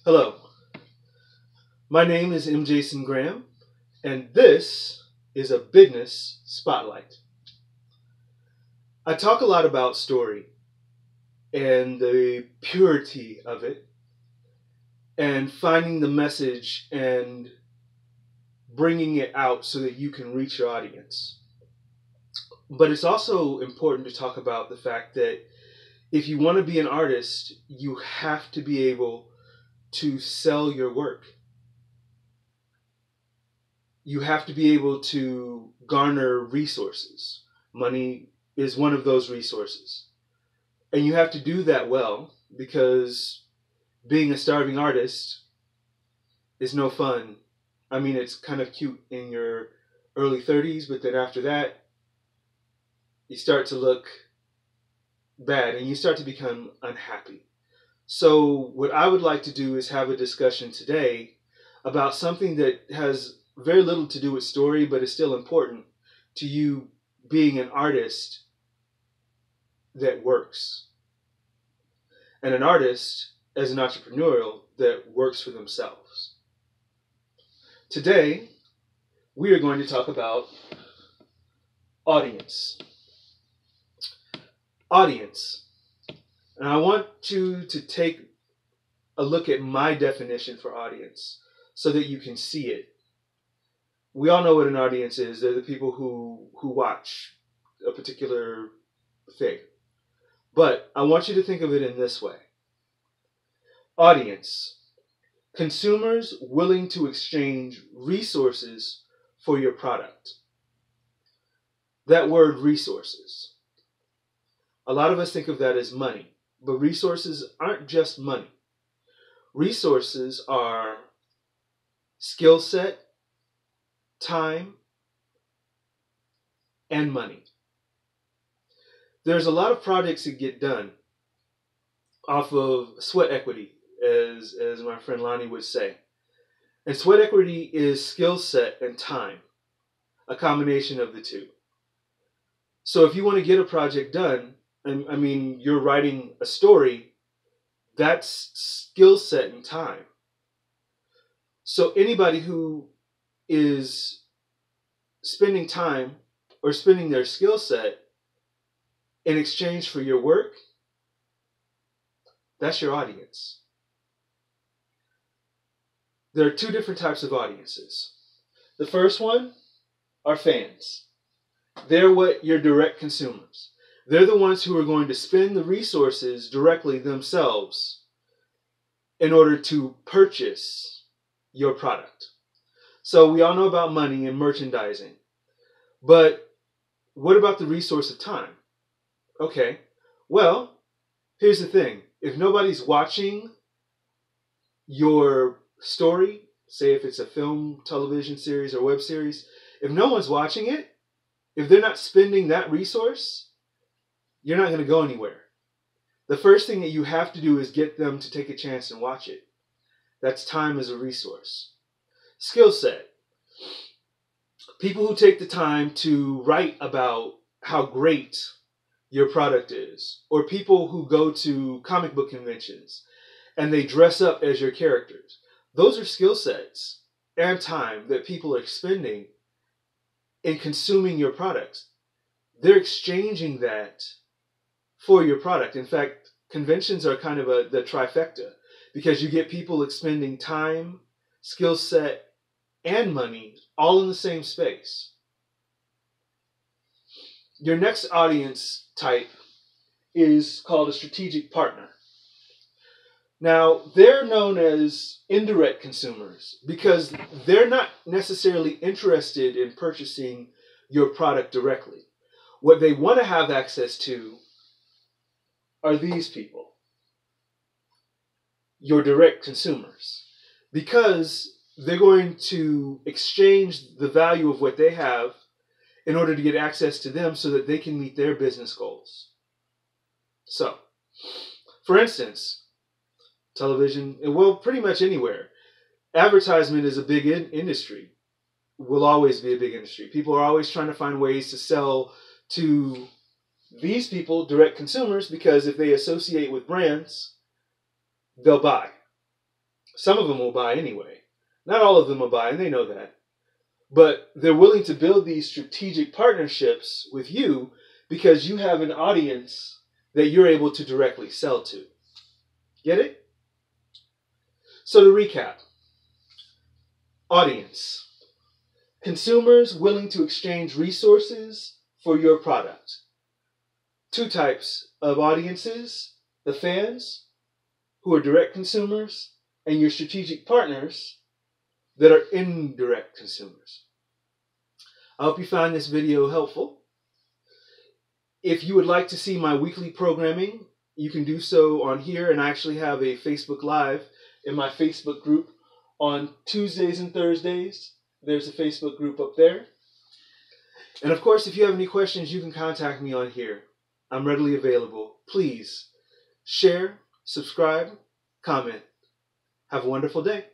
Hello, my name is M. Jason Graham, and this is a Bidness Spotlight. I talk a lot about story and the purity of it, and finding the message and bringing it out so that you can reach your audience. But it's also important to talk about the fact that if you want to be an artist, you have to be able to sell your work. You have to be able to garner resources. Money is one of those resources. And you have to do that well, because being a starving artist is no fun. I mean, it's kind of cute in your early 30s, but then after that, you start to look bad and you start to become unhappy. So what I would like to do is have a discussion today about something that has very little to do with story, but is still important to you being an artist that works. And an artist as an entrepreneurial that works for themselves. Today, we are going to talk about audience. Audience. And I want you to take a look at my definition for audience so that you can see it. We all know what an audience is. They're the people who watch a particular thing. But I want you to think of it in this way. Audience. Consumers willing to exchange resources for your product. That word, resources. A lot of us think of that as money, but resources aren't just money. Resources are skill set, time, and money. There's a lot of projects that get done off of sweat equity, as my friend Lonnie would say. And sweat equity is skill set and time, a combination of the two. So if you want to get a project done, I mean, you're writing a story, that's skill set and time. So anybody who is spending time or spending their skill set in exchange for your work, that's your audience. There are two different types of audiences. The first one are fans. They're your direct consumers. They're the ones who are going to spend the resources directly themselves in order to purchase your product. So we all know about money and merchandising. But what about the resource of time? Okay, well, here's the thing. If nobody's watching your story, say if it's a film, television series, or web series, if no one's watching it, if they're not spending that resource, you're not going to go anywhere. The first thing that you have to do is get them to take a chance and watch it. That's time as a resource. Skill set. People who take the time to write about how great your product is, or people who go to comic book conventions and they dress up as your characters. Those are skill sets and time that people are spending in consuming your products. They're exchanging that for your product. In fact, conventions are kind of the trifecta, because you get people expending time, skill set, and money all in the same space. Your next audience type is called a strategic partner. Now, they're known as indirect consumers because they're not necessarily interested in purchasing your product directly. What they want to have access to are these people, your direct consumers, because they're going to exchange the value of what they have in order to get access to them so that they can meet their business goals. So, for instance, television, well, pretty much anywhere, advertisement is a big industry, will always be a big industry. People are always trying to find ways to sell to these people, direct consumers, because if they associate with brands, they'll buy. Some of them will buy anyway. Not all of them will buy, and they know that. But they're willing to build these strategic partnerships with you because you have an audience that you're able to directly sell to. Get it? So to recap, audience. Consumers willing to exchange resources for your product. Two types of audiences: the fans, who are direct consumers, and your strategic partners that are indirect consumers. I hope you found this video helpful. If you would like to see my weekly programming, you can do so on here, and I actually have a Facebook Live in my Facebook group on Tuesdays and Thursdays. There's a Facebook group up there. And of course, if you have any questions, you can contact me on here. I'm readily available. Please share, subscribe, comment. Have a wonderful day.